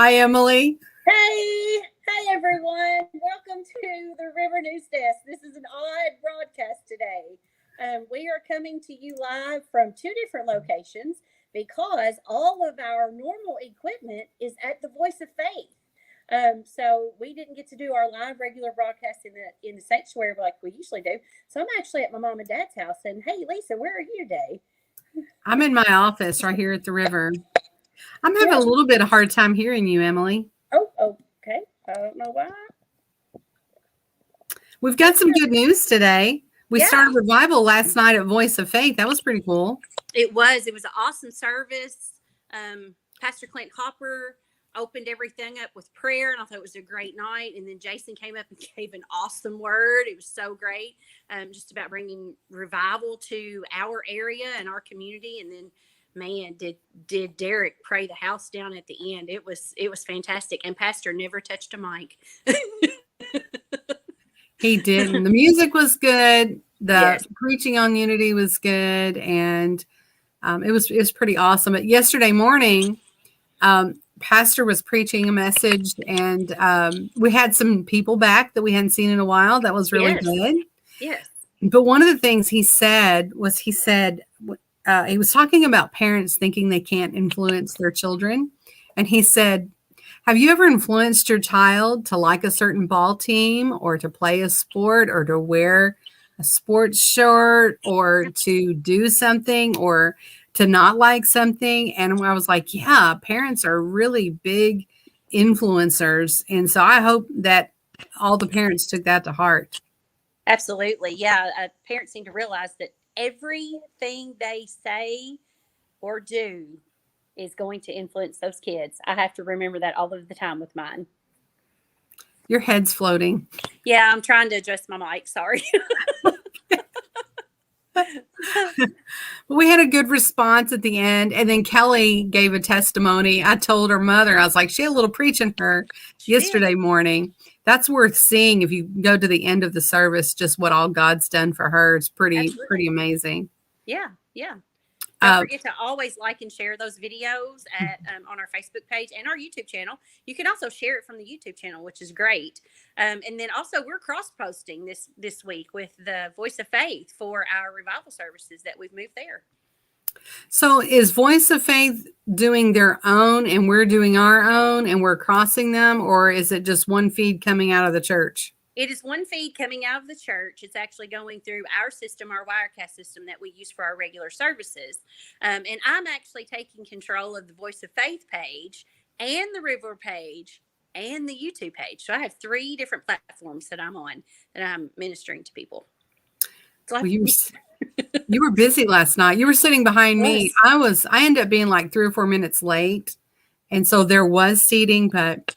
Hi, Emily. Hey everyone. Welcome to the River News Desk. This is an odd broadcast today. We are coming to you live from two different locations because all of our normal equipment is at the Voice of Faith. So we didn't get to do our live regular broadcast in the sanctuary like we usually do. So I'm actually at my mom and dad's house. And hey, Lisa, where are you today? I'm in my office right here at the river. I'm having Yeah. a little bit of hard time hearing you, Emily. Oh, okay. I don't know why. We've got some good news today. We Yeah. started revival last night at Voice of Faith. That was pretty cool. It was an awesome service. Pastor Clint Hopper opened everything up with prayer, and I thought it was a great night. And then Jason came up and gave an awesome word. It was so great, just about bringing revival to our area and our community. And then, man, did Derek pray the house down at the end? It was fantastic. And Pastor never touched a mic. He didn't. The music was good. The Yes. preaching on unity was good, and it was pretty awesome. But yesterday morning, Pastor was preaching a message, and we had some people back that we hadn't seen in a while. That was really Yes. good. Yes. But one of the things he said was he was talking about parents thinking they can't influence their children. And he said, have you ever influenced your child to like a certain ball team or to play a sport or to wear a sports shirt or to do something or to not like something? And I was like, yeah, parents are really big influencers. And so I hope that all the parents took that to heart. Absolutely. Yeah. Parents need to realize that everything they say or do is going to influence those kids. I have to remember that all of the time with mine. Your head's floating. Yeah, I'm trying to adjust my mic. Sorry. We had a good response at the end. And then Kelly gave a testimony. I told her mother, I was like, she had a little preaching her yesterday morning. That's worth seeing if you go to the end of the service, just what all God's done for her. It's pretty amazing. Yeah. Don't forget to always like and share those videos on our Facebook page and our YouTube channel. You can also share it from the YouTube channel, which is great. And then also we're cross-posting this week with the Voice of Faith for our revival services that we've moved there. So is Voice of Faith doing their own and we're doing our own and we're crossing them, or is it just one feed coming out of the church? It is one feed coming out of the church. It's actually going through our system, our Wirecast system that we use for our regular services. And I'm actually taking control of the Voice of Faith page and the River page and the YouTube page. So I have 3 different platforms that I'm on that I'm ministering to people. Well, you were busy last night. You were sitting behind me. I ended up being like 3 or 4 minutes late. And so there was seating, but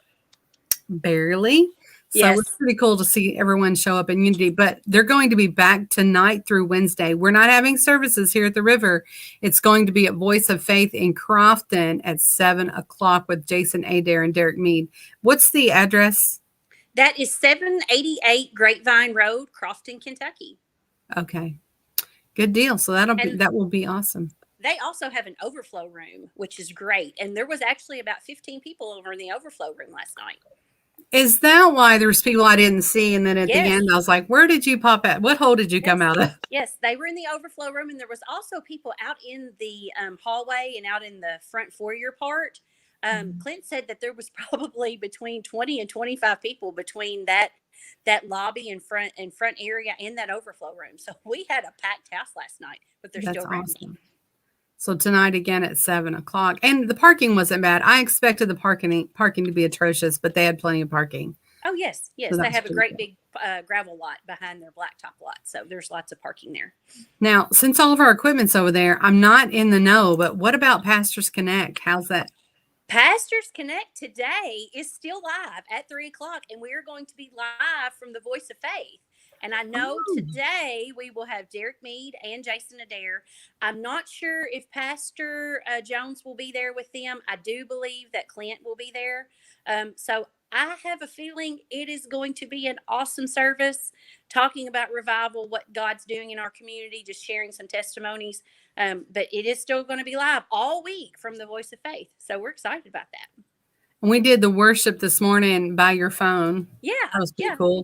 barely. So It's pretty cool to see everyone show up in unity, but they're going to be back tonight through Wednesday. We're not having services here at the river. It's going to be at Voice of Faith in Crofton at 7:00 with Jason Adair and Derek Mead. What's the address? That is 788 Grapevine Road, Crofton, Kentucky. Okay. Good deal. So that will be awesome. They also have an overflow room, which is great. And there was actually about 15 people over in the overflow room last night. Is that why there's people I didn't see? And then at the end, I was like, where did you pop at? What hole did you come out of? Yes, they were in the overflow room. And there was also people out in the hallway and out in the front foyer part. Clint said that there was probably between 20 and 25 people between that lobby and front area and that overflow room. So we had a packed house last night, but they're still awesome. So tonight again at 7:00, and the parking wasn't bad. I expected the parking to be atrocious, but they had plenty of parking. Oh yes, so they have a great big gravel lot behind their blacktop lot, so there's lots of parking there. Now, since all of our equipment's over there, I'm not in the know, but what about Pastors Connect? How's that? Pastors Connect today is still live at 3:00, and we are going to be live from the Voice of Faith. And I know today we will have Derek Mead and Jason Adair. I'm not sure if Pastor Jones will be there with them. I do believe that Clint will be there. So I have a feeling it is going to be an awesome service, talking about revival, what God's doing in our community, just sharing some testimonies. But it is still going to be live all week from the Voice of Faith. So we're excited about that. And we did the worship this morning by your phone. Yeah. That was pretty Yeah. cool.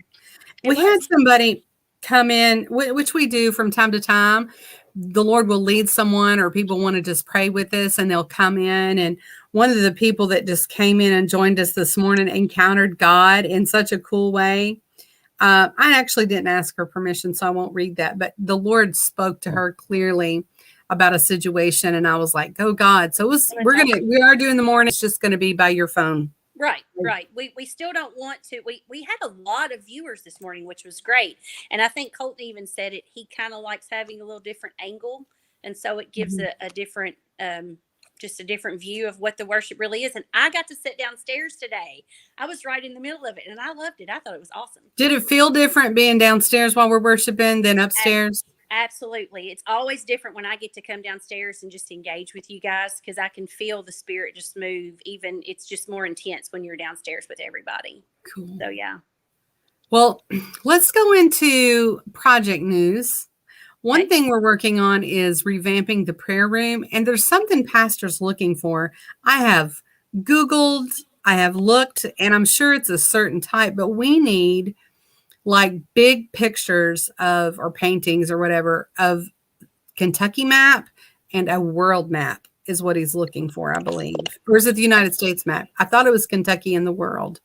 It We had was. somebody come in, which we do from time to time. The Lord will lead someone, or people want to just pray with us, and they'll come in. And one of the people that just came in and joined us this morning encountered God in such a cool way. I actually didn't ask her permission, so I won't read that. But the Lord spoke to her clearly about a situation, and I was like, "Go God!" So we are doing the morning. It's just going to be by your phone. Right, right. We still don't want to. We had a lot of viewers this morning, which was great. And I think Colton even said it. He kind of likes having a little different angle, and so it gives a different, just a different view of what the worship really is. And I got to sit downstairs today. I was right in the middle of it, and I loved it. I thought it was awesome. Did it feel different being downstairs while we're worshiping than upstairs? Absolutely. It's always different when I get to come downstairs and just engage with you guys, because I can feel the spirit just move. Even it's just more intense when you're downstairs with everybody. Cool. So, yeah. Well, let's go into project news. One Okay. thing we're working on is revamping the prayer room, and there's something pastors looking for. I have Googled, I have looked, and I'm sure it's a certain type, but we need like big pictures of, or paintings or whatever, of Kentucky map and a world map is what he's looking for, I believe. Or is it the United States map? I thought it was Kentucky and the world.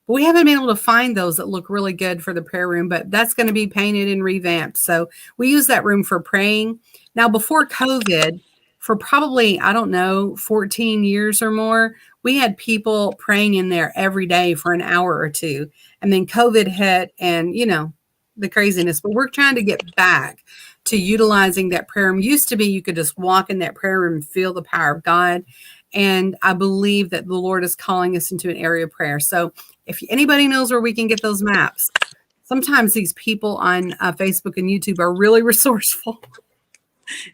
But we haven't been able to find those that look really good for the prayer room, but that's going to be painted and revamped. So we use that room for praying. Now, before COVID, for probably, I don't know, 14 years or more, we had people praying in there every day for an hour or two. And then COVID hit and, the craziness. But we're trying to get back to utilizing that prayer room. Used to be you could just walk in that prayer room and feel the power of God. And I believe that the Lord is calling us into an area of prayer. So if anybody knows where we can get those maps, sometimes these people on Facebook and YouTube are really resourceful.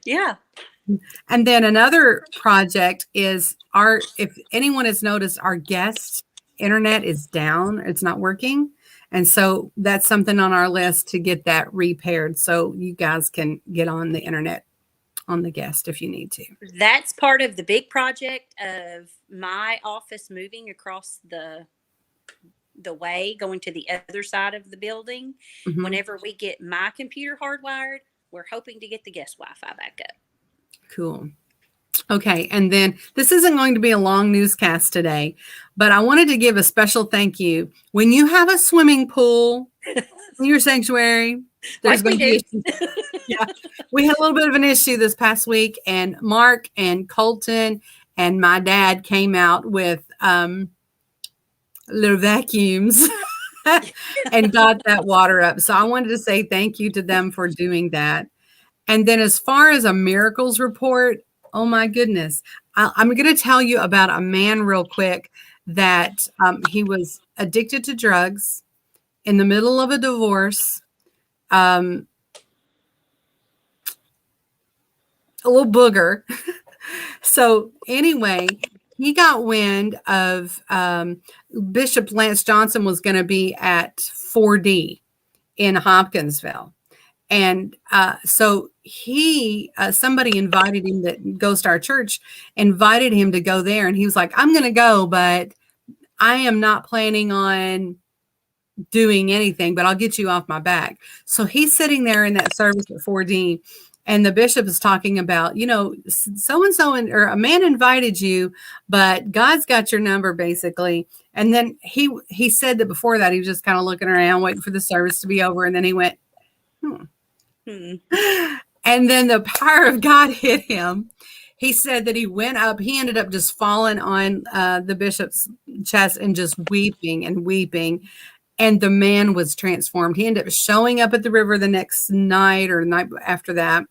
Yeah. And then another project is if anyone has noticed, our guest internet is down. It's not working. And so that's something on our list to get that repaired so you guys can get on the internet on the guest if you need to. That's part of the big project of my office moving across the way, going to the other side of the building. Mm-hmm. Whenever we get my computer hardwired, we're hoping to get the guest Wi-Fi back up. Cool. Okay. And then this isn't going to be a long newscast today, but I wanted to give a special thank you. When you have a swimming pool in your sanctuary, there's going to be yeah. We had a little bit of an issue this past week, and Mark and Colton and my dad came out with little vacuums and got that water up. So I wanted to say thank you to them for doing that. And then as far as a miracles report, oh my goodness, I'm going to tell you about a man real quick that he was addicted to drugs in the middle of a divorce. A little booger. So anyway, he got wind of Bishop Lance Johnson was going to be at 4D in Hopkinsville. And so somebody invited him that goes to our church, invited him to go there. And he was like, I'm going to go, but I am not planning on doing anything, but I'll get you off my back. So he's sitting there in that service at 4D. And the bishop is talking about, so-and-so or a man invited you, but God's got your number basically. And then he said that before that, he was just kind of looking around, waiting for the service to be over. And then he went, And then the power of God hit him. He said that he went up, he ended up just falling on the bishop's chest and just weeping and weeping. And the man was transformed. He ended up showing up at the river the next night or the night after that.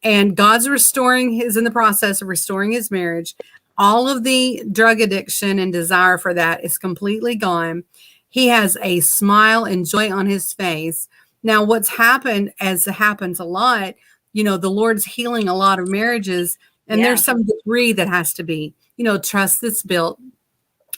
And God's is in the process of restoring his marriage. All of the drug addiction and desire for that is completely gone. He has a smile and joy on his face. Now, what's happened, as happens a lot, the Lord's healing a lot of marriages, and there's some debris that has to be, trust that's built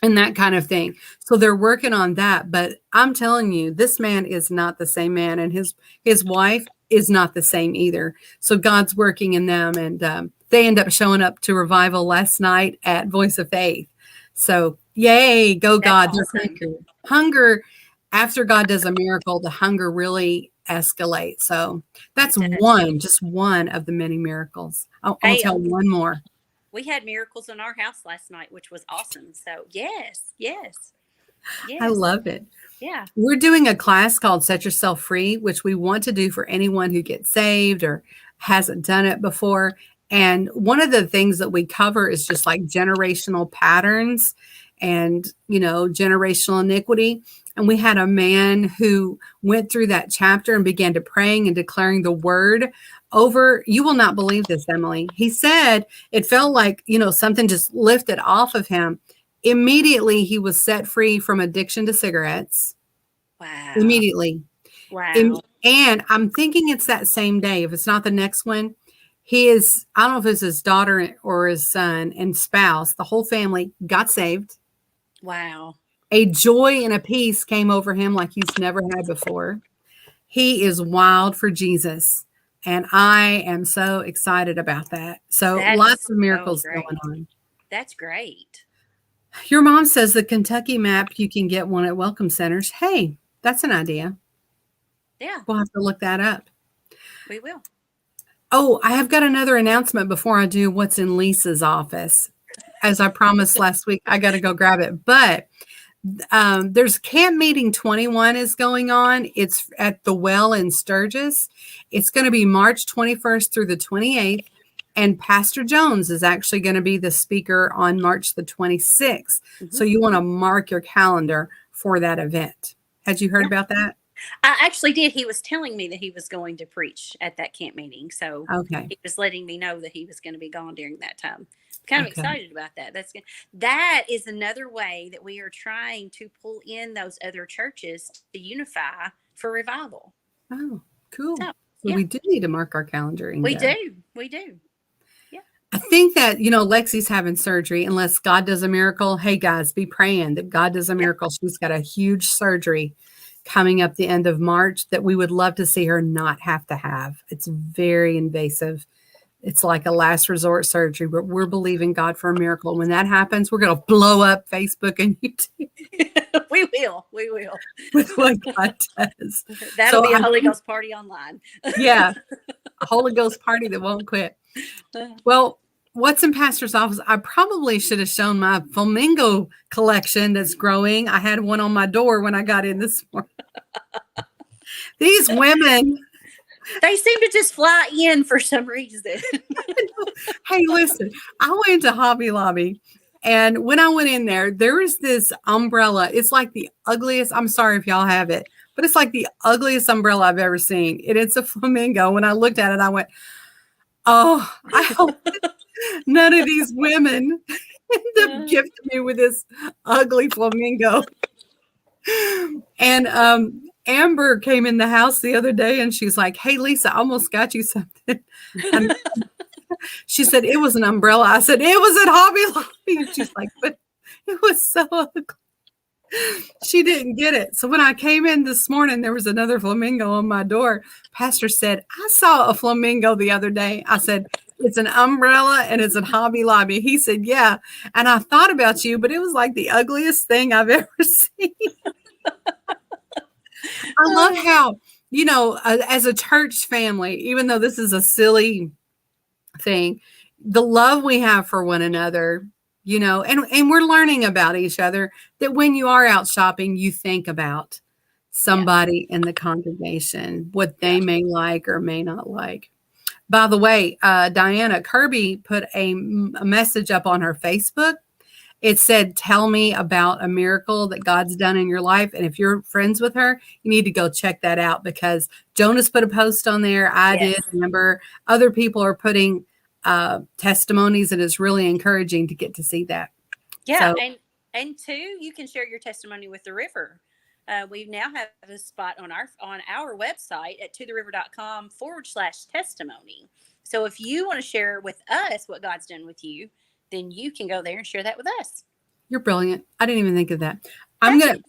and that kind of thing. So they're working on that. But I'm telling you, this man is not the same man, and his wife is not the same either. So God's working in them, and they end up showing up to revival last night at Voice of Faith. So Yay, go God. That's Their awesome. hunger, after God does a miracle, the hunger really escalates. So that's It does. just one of the many miracles. I'll Hey, tell one more. we had miracles in our house last night, which was awesome. So yes, yes, I yes, love it. yeah, We're doing a class called Set Yourself Free, which we want to do for anyone who gets saved or hasn't done it before. And one of the things that we cover is just like generational patterns and, generational iniquity. And we had a man who went through that chapter and began to praying and declaring the word over. You will not believe this, Emily. He said it felt like, something just lifted off of him. Immediately, he was set free from addiction to cigarettes. wow, Immediately. wow, And I'm thinking it's that same day. If it's not the next one, I don't know if it's his daughter or his son and spouse, the whole family got saved. wow. A joy and a peace came over him like he's never had before. He is wild for Jesus. And I am so excited about that. So That lots is of so miracles going great. on. That's great. Your mom says the Kentucky map, you can get one at Welcome Centers. Hey, that's an idea. Yeah, We'll have to look that up. we will. Oh, I have got another announcement before I do what's in Lisa's office. As I promised last week, I got to go grab it. But there's Camp Meeting 21 is going on. It's at the Well in Sturgis. It's going to be March 21st through the 28th. And Pastor Jones is actually going to be the speaker on March the 26th. So you want to mark your calendar for that event. Had you heard about that? I actually did. He was telling me that he was going to preach at that camp meeting. So Okay. he was letting me know that he was going to be gone during that time. Kind of Okay. excited about that. That is another way that we are trying to pull in those other churches to unify for revival. Oh, cool. So, So yeah. we do need to mark our calendar and We go. do. We do. I think that, Lexi's having surgery unless God does a miracle. Hey, guys, be praying that God does a miracle. She's got a huge surgery coming up the end of March that we would love to see her not have to have. It's very invasive. It's like a last resort surgery, but we're believing God for a miracle. When that happens, we're going to blow up Facebook and YouTube We will. We will. with what God does. That'll be a Holy Ghost party online. Yeah, a Holy Ghost party that won't quit. Well, what's in Pastor's office? I probably should have shown my flamingo collection that's growing. I had one on my door when I got in this morning. These women. They seem to just fly in for some reason. Hey, listen, I went to Hobby Lobby, and when I went in there, there was this umbrella. It's like the ugliest. I'm sorry if y'all have it, but it's like the ugliest umbrella I've ever seen. And it's a flamingo. When I looked at it, I went, oh, I hope none of these women end up gifting me with this ugly flamingo. And Amber came in the house the other day and she's like, hey, Lisa, I almost got you something. And she said, it was an umbrella. I said, it was at Hobby Lobby. And she's like, but it was so ugly. She didn't get it. So when I came in this morning, there was another flamingo on my door. Pastor said, I saw a flamingo the other day. I said, it's an umbrella and it's a Hobby Lobby. He said, yeah. And I thought about you, but it was like the ugliest thing I've ever seen. I love how, as a church family, even though this is a silly thing, the love we have for one another, and we're learning about each other, that when you are out shopping, you think about somebody in the congregation, what they may like or may not like. By the way, Diana Kirby put a message up on her Facebook. It said, tell me about a miracle that God's done in your life. And if you're friends with her, you need to go check that out because Jonas put a post on there. I did. Remember, other people are putting testimonies, and it's really encouraging to get to see that. Yeah. So, and two, you can share your testimony with the river. We now have a spot on our website at totheriver.com/testimony. So if you want to share with us what God's done with you, then you can go there and share that with us. You're brilliant. I didn't even think of that.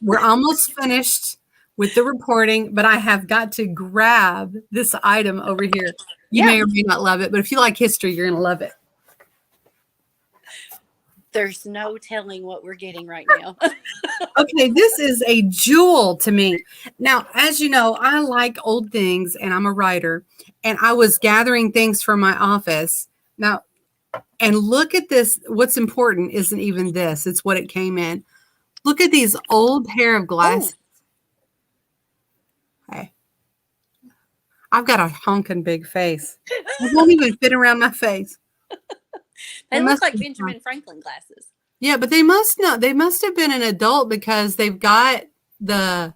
We're almost finished with the reporting, but I have got to grab this item over here. You may or may not love it, but if you like history, you're going to love it. There's no telling what we're getting right now. Okay, this is a jewel to me. Now, as you know, I like old things and I'm a writer, and I was gathering things from my office. Now, and look at this. What's important isn't even this, it's what it came in. Look at these old pair of glasses. Hey, I've got a honking big face. It won't even fit around my face. They look must like be Benjamin Franklin glasses. Yeah, but they must not. They must have been an adult because they've got the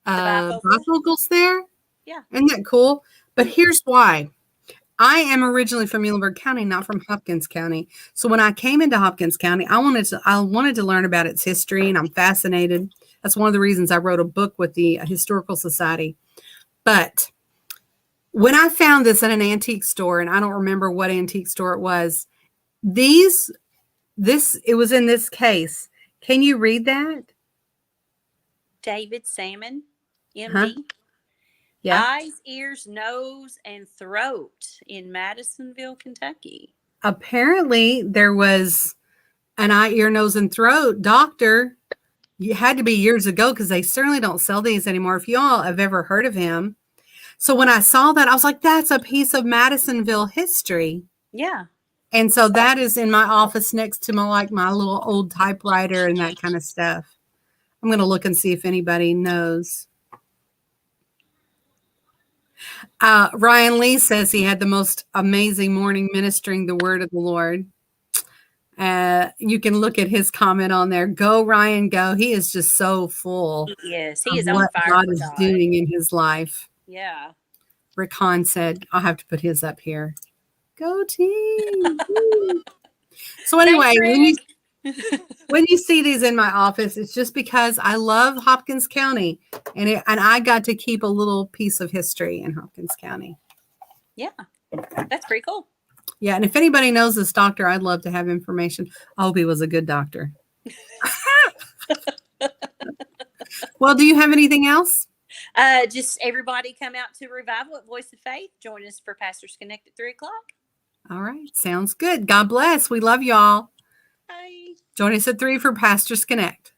bifocal? bifocals there. Yeah. Isn't that cool? But here's why. I am originally from Muhlenberg County, not from Hopkins County. So when I came into Hopkins County, I wanted to learn about its history, and I'm fascinated. That's one of the reasons I wrote a book with the Historical Society. But when I found this at an antique store, and I don't remember what antique store it was, it was in this case. Can you read that? David Salmon, MD. Huh? Yeah. Eyes, ears, nose, and throat in Madisonville, Kentucky. Apparently, there was an eye, ear, nose, and throat doctor. It had to be years ago because they certainly don't sell these anymore. If you all have ever heard of him. So when I saw that, I was like, that's a piece of Madisonville history. Yeah. And so that is in my office next to my little old typewriter and that kind of stuff. I'm going to look and see if anybody knows. Ryan Lee says he had the most amazing morning ministering the word of the Lord. You can look at his comment on there. Go, Ryan, go. He is just so full. Yes, he is of on what fire. God is doing in his life. Yeah. Rick Hahn said, I'll have to put his up here. Go team. So anyway, when you see these in my office, it's just because I love Hopkins County, and I got to keep a little piece of history in Hopkins County. Yeah, that's pretty cool. Yeah, and if anybody knows this doctor, I'd love to have information. I hope he was a good doctor. Well, do you have anything else? Just everybody come out to Revival at Voice of Faith. Join us for Pastors Connect at 3 o'clock. All right. Sounds good. God bless. We love y'all. Bye. Join us at 3 for Pastors Connect.